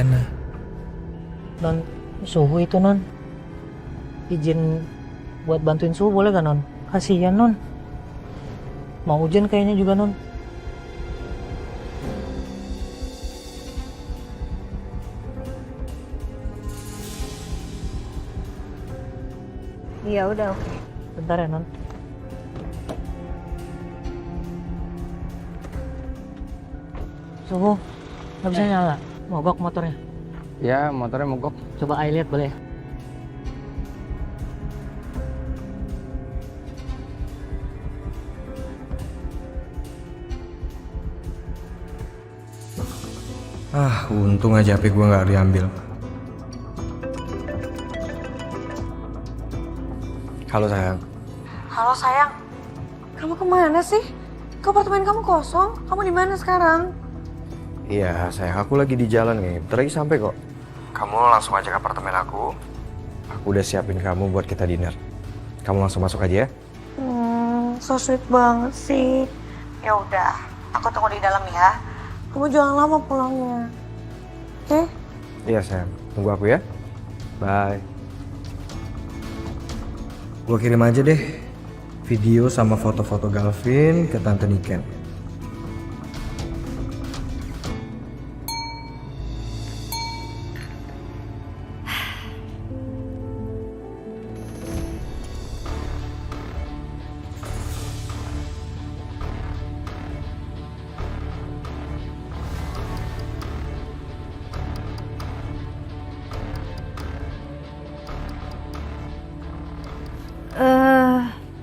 Diana. Non, suhu itu non. Izin buat bantuin suhu boleh gak non? Kasihan non. Mau hujan kayaknya juga non. Iya udah oke. Bentar ya non. Suhu, nggak bisa nyala. Mogok motornya. Ya, motornya mogok. Coba Ai lihat boleh ya? Untung aja HP gue nggak diambil. Halo sayang. Halo sayang, kamu kemana sih? Ke apartemen kamu kosong. Kamu di mana sekarang? Iya sayang, aku lagi di jalan nih. Bentar lagi sampai kok. Kamu langsung aja ke apartemen aku. Aku udah siapin kamu buat kita dinner. Kamu langsung masuk aja ya. So sweet banget sih. Ya udah, aku tunggu di dalam ya. Kamu jangan lama pulangnya. Oke? Iya sayang, tunggu aku ya. Bye. Gue kirim aja deh video sama foto-foto Galvin ke Tante Niken.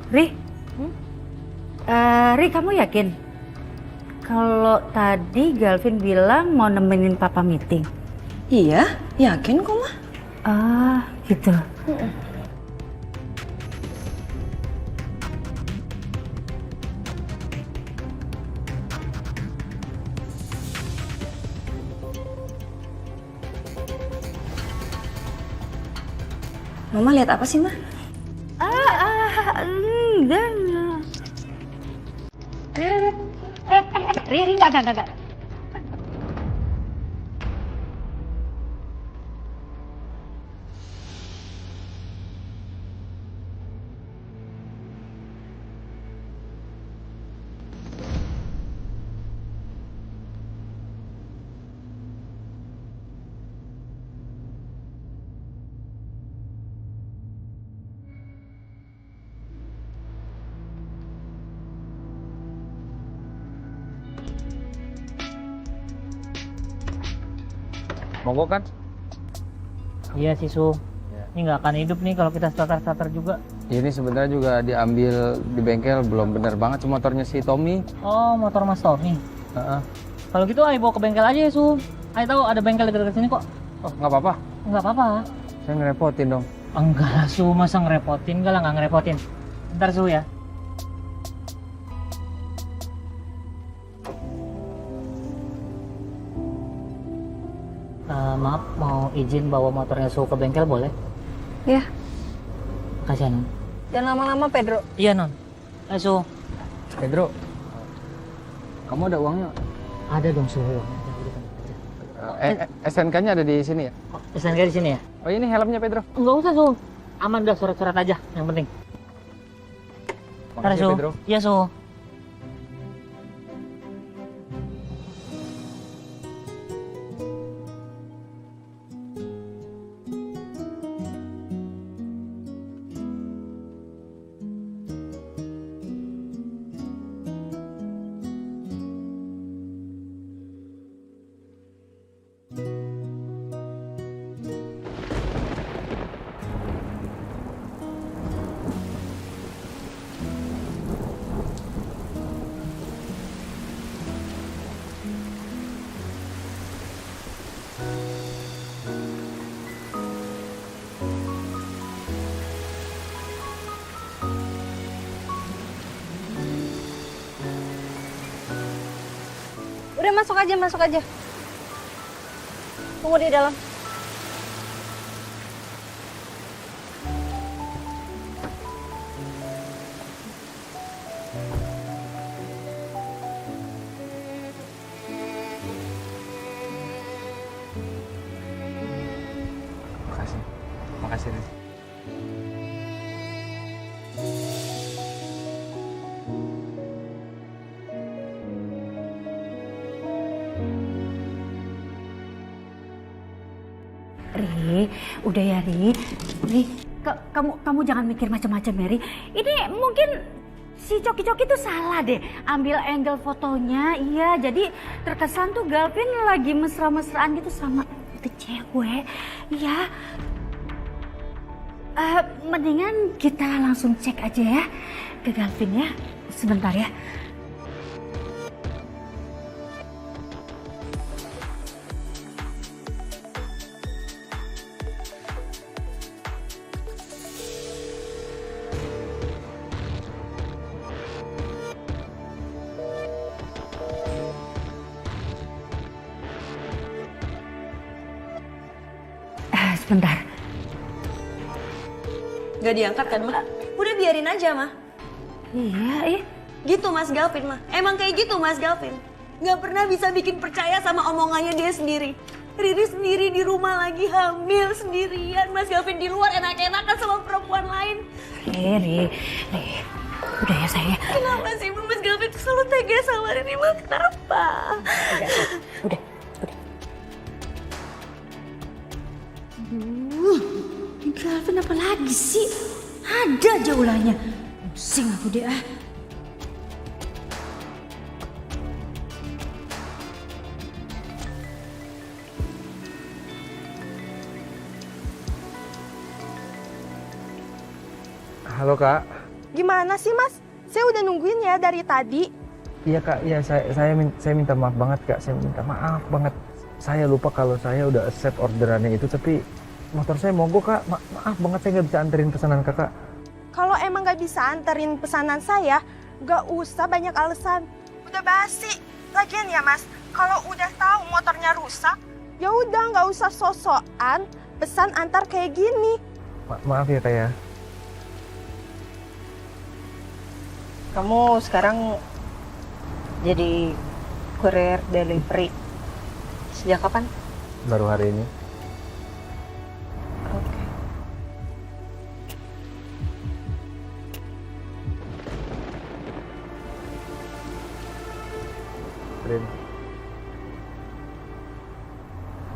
Ri, Ri kamu yakin? Kalau tadi Galvin bilang mau nemenin papa meeting. Iya, yakin kok mah. Ah, gitu. Mama lihat apa sih, Ma? Enggak. Ri, enggak. Mogok kan? Iya sih Su. Ini nggak akan hidup nih kalau kita starter juga. Ini sebenarnya juga diambil di bengkel, belum bener banget sih motornya si Tommy. Oh, motor Mas Tommy. Heeh. Kalau gitu Ai bawa ke bengkel aja ya Su. Ai tahu ada bengkel dekat-dekat sini kok. Oh, nggak apa-apa. Nggak apa-apa. Saya ngerepotin dong. Enggak lah Su, masa ngerepotin? Enggak lah, nggak ngerepotin. Bentar Su ya. Maaf, mau izin bawa motornya Su ke bengkel boleh? Ya, Kasih ya, Non. jangan lama-lama Pedro. Iya Non. Su. Pedro, kamu ada uangnya? Ada dong Su. SNK-nya ada di sini ya? SNK di sini ya? Oh ini helmnya Pedro. Enggak usah Su. Aman dah, surat-surat aja yang penting. Makasih Su. Pedro. Iya Su. Udah masuk aja. Tunggu di dalam. Ri, udah ya Ri. Ri, kamu jangan mikir macam-macam ya Ri. Ini mungkin si Coki-Coki tuh salah deh ambil angle fotonya. Iya, jadi terkesan tuh Galvin lagi mesra-mesraan gitu sama itu cewek. Iya. Mendingan kita langsung cek aja ya ke Galvin ya. Sebentar ya. Sebentar. Gak diangkat kan, Ma? Udah biarin aja, Ma. Iya. Gitu Mas Galvin, Ma. Emang kayak gitu Mas Galvin. Gak pernah bisa bikin percaya sama omongannya dia sendiri. Riri sendiri di rumah lagi hamil sendirian. Mas Galvin di luar enak-enakan sama perempuan lain. Ri. Udah ya saya. Kenapa sih Mas Galvin tuh selalu tega sama Riri, Ma? Kenapa? Udah. Ini Galvin apa lagi sih? Ada aja ulahnya. Pusing aku deh ah. Halo Kak. Gimana sih Mas? Saya udah nungguin ya dari tadi. Iya Kak, iya saya minta maaf banget Kak. Saya minta maaf banget. Saya lupa kalau saya udah accept orderannya itu, tapi motor saya mogok Kak. Maaf banget saya nggak bisa anterin pesanan Kakak. Kalau emang gak bisa anterin pesanan saya, gak usah banyak alasan. Udah basi. Lagian ya Mas, kalau udah tahu motornya rusak, ya udah nggak usah sosokan pesan antar kayak gini. Maaf ya Kak ya. Kamu sekarang jadi kurir delivery. Sejak kapan? Baru hari ini. Oke. Rin.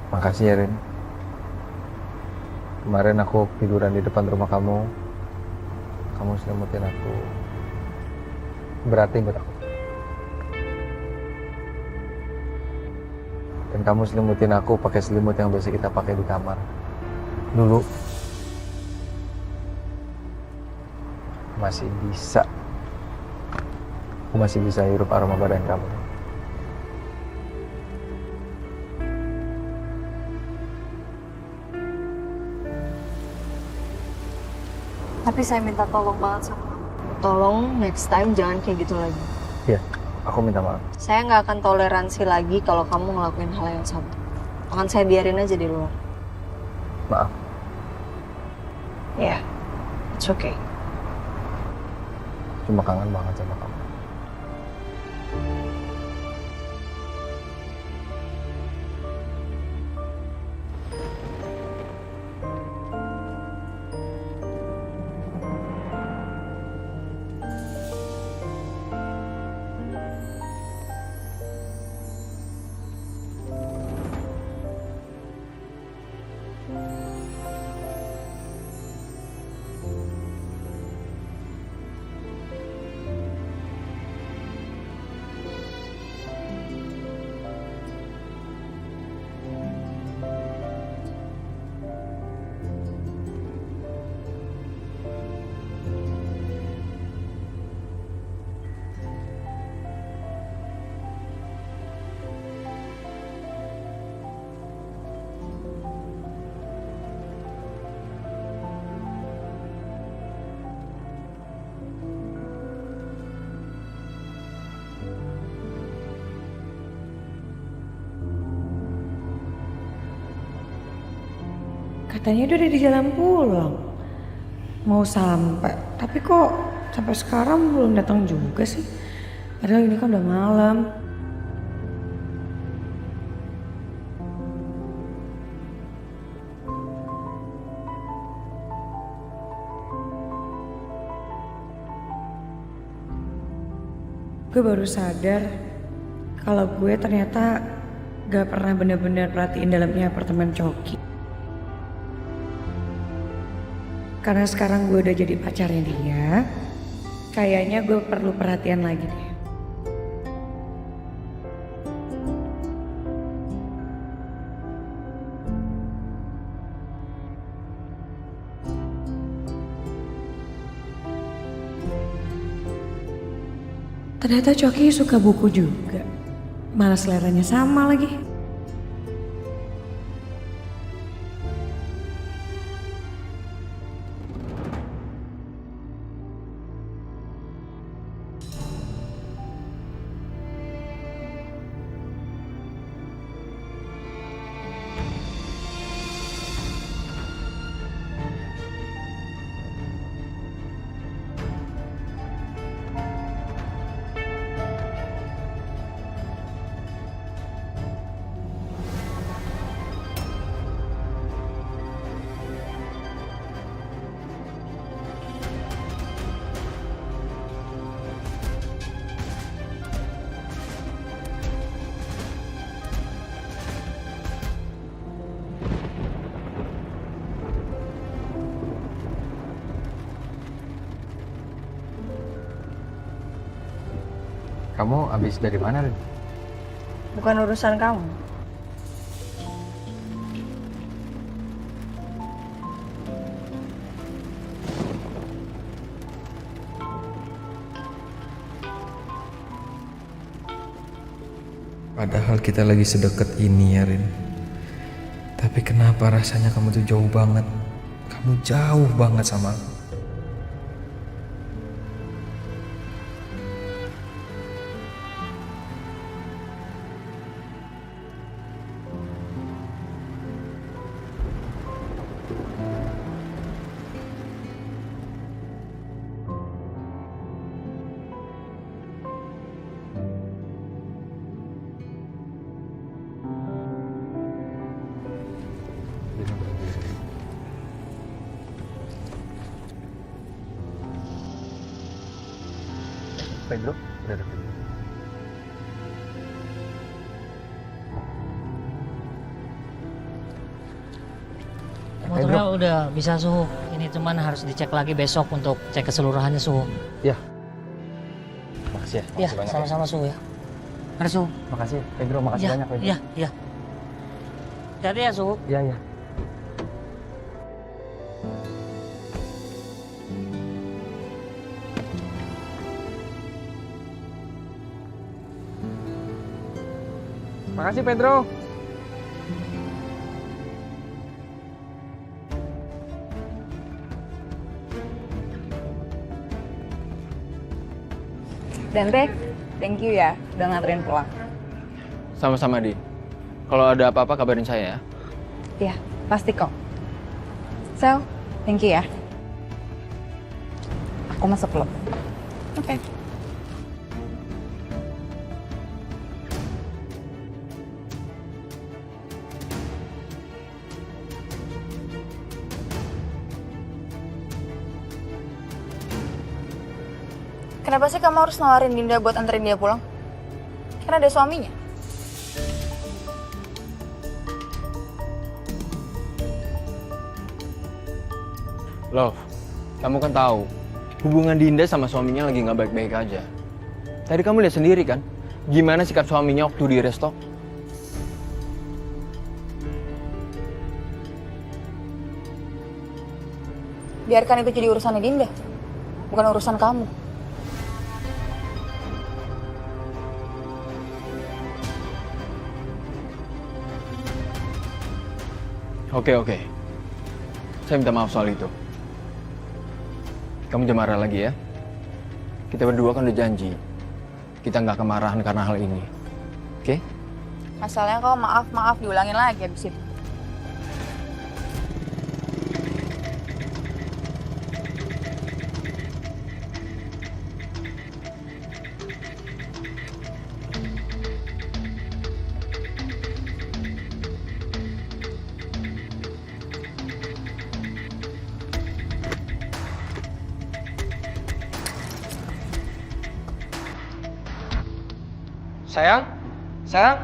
Makasih ya Rin. Kemarin aku tiduran di depan rumah kamu. Kamu selimutin aku. Berarti buat aku. Dan kamu selimutin aku pakai selimut yang biasa kita pakai di kamar. Dulu. Masih bisa. Aku masih bisa hirup aroma badan kamu. Tapi saya minta tolong banget sama kamu. Tolong next time jangan kayak gitu lagi. Iya, aku minta maaf. Saya nggak akan toleransi lagi kalau kamu ngelakuin hal yang sama. Akan saya biarin aja di luar. Maaf. Ya, it's okay. Cuma kangen banget sama kamu. Katanya udah di jalan pulang. Mau sampai. Tapi kok sampai sekarang belum datang juga sih? Padahal ini kan udah malam. Gue baru sadar kalau gue ternyata gak pernah bener-bener perhatiin dalamnya apartemen Coki. Karena sekarang gue udah jadi pacarnya dia, kayaknya gue perlu perhatian lagi deh. Ternyata Coki suka buku juga. Malah seleranya sama lagi. Kamu habis dari mana, Rin? Bukan urusan kamu. Padahal kita lagi sedekat ini ya, Rin. Tapi kenapa rasanya kamu tuh jauh banget? Kamu jauh banget sama aku. Pedro, udah ada Pedro. Motornya udah bisa suhu. Ini cuman harus dicek lagi besok untuk cek keseluruhannya suhu. Ya. Makasih ya. Iya, Makasih banyak. sama-sama suhu ya. Ada suhu. Makasih, Pedro. Makasih Iya, banyak, Pedro. iya, iya. Jadi ya suhu. Iya, iya. Makasih, Pedro. Dan Teh, thank you ya udah nganterin pulang. Sama-sama, Di. Kalau ada apa-apa kabarin saya ya. Iya, pasti kok. So, thank you ya. Aku masuk dulu. Oke. Kenapa sih kamu harus nawarin Dinda buat anterin dia pulang? Karena ada suaminya. Love, kamu kan tahu hubungan Dinda sama suaminya lagi nggak baik-baik aja. Tadi kamu lihat sendiri kan, gimana sikap suaminya waktu di resto? Biarkan itu jadi urusannya Dinda, bukan urusan kamu. Oke. Saya minta maaf soal itu. Kamu jangan marah lagi ya. Kita berdua kan udah janji. Kita nggak kemarahan karena hal ini. Oke? Masalahnya kalau maaf diulangin lagi abis itu. Sayang?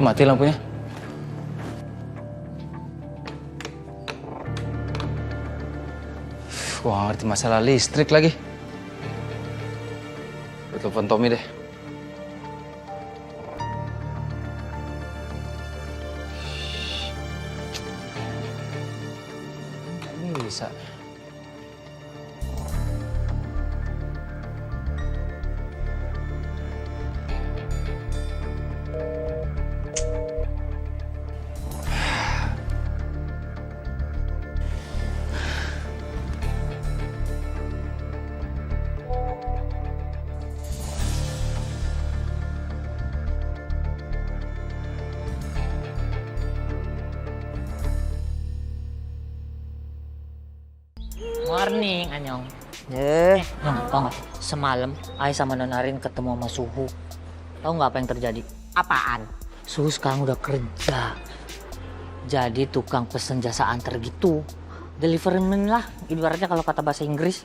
Kok mati lampunya? Wah, ngerti masalah listrik lagi. Gue telepon Tommy deh. Nggak bisa. Morning, Anyong. Nyong, tau gak? Semalam, Ai sama Nonarin ketemu sama Suhu. Tahu nggak apa yang terjadi? Apaan? Suhu sekarang udah kerja. Jadi tukang pesen jasa antar gitu. Deliveryman lah, ibaratnya kalau kata bahasa Inggris.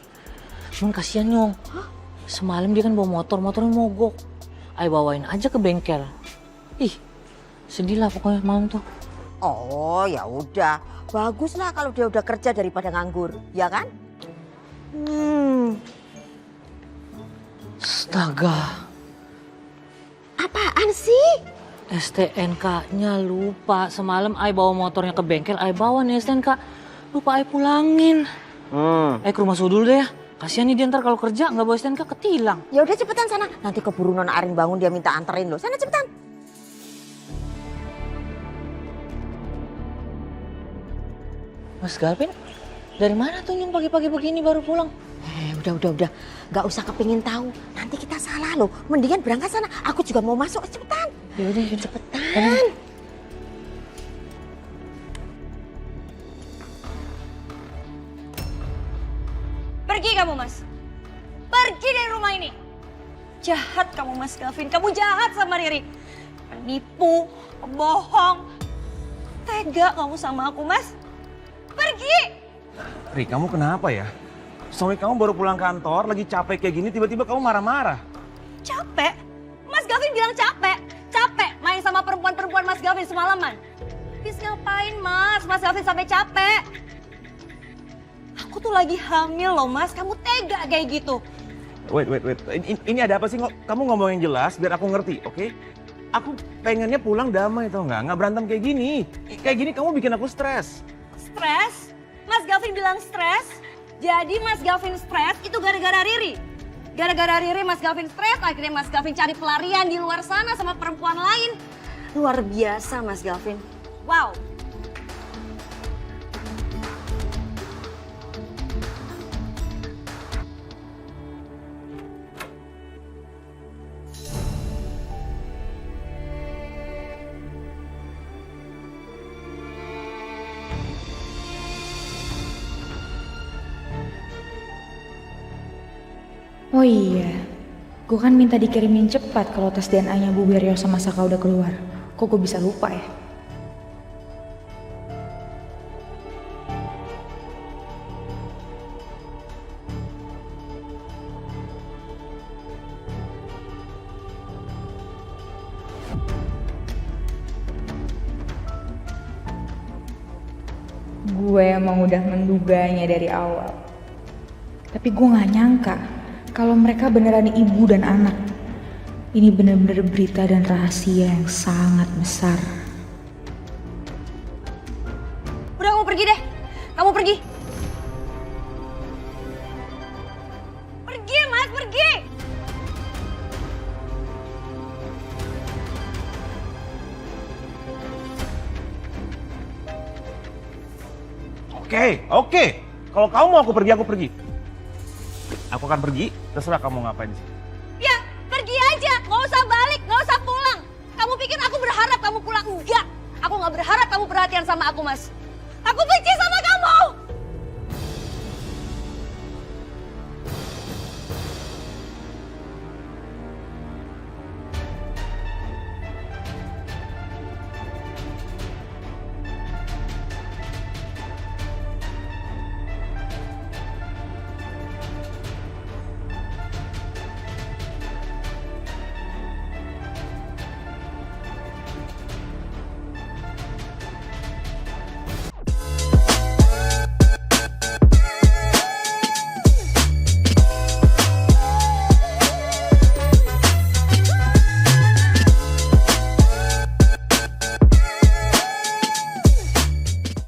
Cuman kasihan Nyong. Semalam dia kan bawa motornya mogok. Ai bawain aja ke bengkel. Ih, sedih lah pokoknya malam tuh. Oh ya udah, bagus lah kalau dia udah kerja daripada nganggur, ya kan? Astaga. Apaan sih? STNK-nya lupa. Semalam Ai bawa motornya ke bengkel, Ai bawa nih STNK. Lupa Ai pulangin. Ai ke rumah Suhu dulu deh ya. Kasihan nih dia ntar kalau kerja nggak bawa STNK ketilang. Ya udah cepetan sana. Nanti keburu Nona Arin bangun dia minta anterin lo. Sana cepetan. Mas Gavin, dari mana tuh Nyong pagi-pagi begini baru pulang? Udah. Gak usah kepingin tahu. Nanti kita salah loh. Mendingan berangkat sana. Aku juga mau masuk. Cepetan. Yaudah. Cepetan. Pergi kamu, Mas. Pergi dari rumah ini. Jahat kamu, Mas Gavin. Kamu jahat sama Riri. Penipu, pembohong. Tega kamu sama aku, Mas. Pergi! Ri, kamu kenapa ya? Suami kamu baru pulang kantor, lagi capek kayak gini, tiba-tiba kamu marah-marah. Capek? Mas Gavin bilang capek. Capek main sama perempuan-perempuan Mas Gavin semalaman. Habis ngapain, Mas? Mas Gavin sampai capek. Aku tuh lagi hamil loh, Mas. Kamu tega kayak gitu. Wait. Ini ada apa sih? Kamu ngomong yang jelas biar aku ngerti, oke? Aku pengennya pulang damai tau nggak berantem kayak gini. Kayak gini kamu bikin aku stres. Stres? Mas Gavin bilang stres? Jadi Mas Gavin stres itu gara-gara Riri? Gara-gara Riri Mas Gavin stres, akhirnya Mas Gavin cari pelarian di luar sana sama perempuan lain. Luar biasa Mas Gavin. Wow. Oh iya, gue kan minta dikirimin cepat kalau tes DNA-nya Bu Beryo sama Saka udah keluar. Kok gue bisa lupa ya? Gue emang udah menduganya dari awal. Tapi gue gak nyangka kalau mereka beneran ibu dan anak. Ini bener-bener berita dan rahasia yang sangat besar. Udah kamu pergi deh. Kamu pergi. Pergi Mas, pergi. Oke. Kalau kamu mau aku pergi. Aku akan pergi, terserah kamu ngapain sih. Ya, pergi aja. Nggak usah balik, nggak usah pulang. Kamu pikir aku berharap kamu pulang? Enggak. Aku nggak berharap kamu perhatian sama aku, Mas. Aku benci sama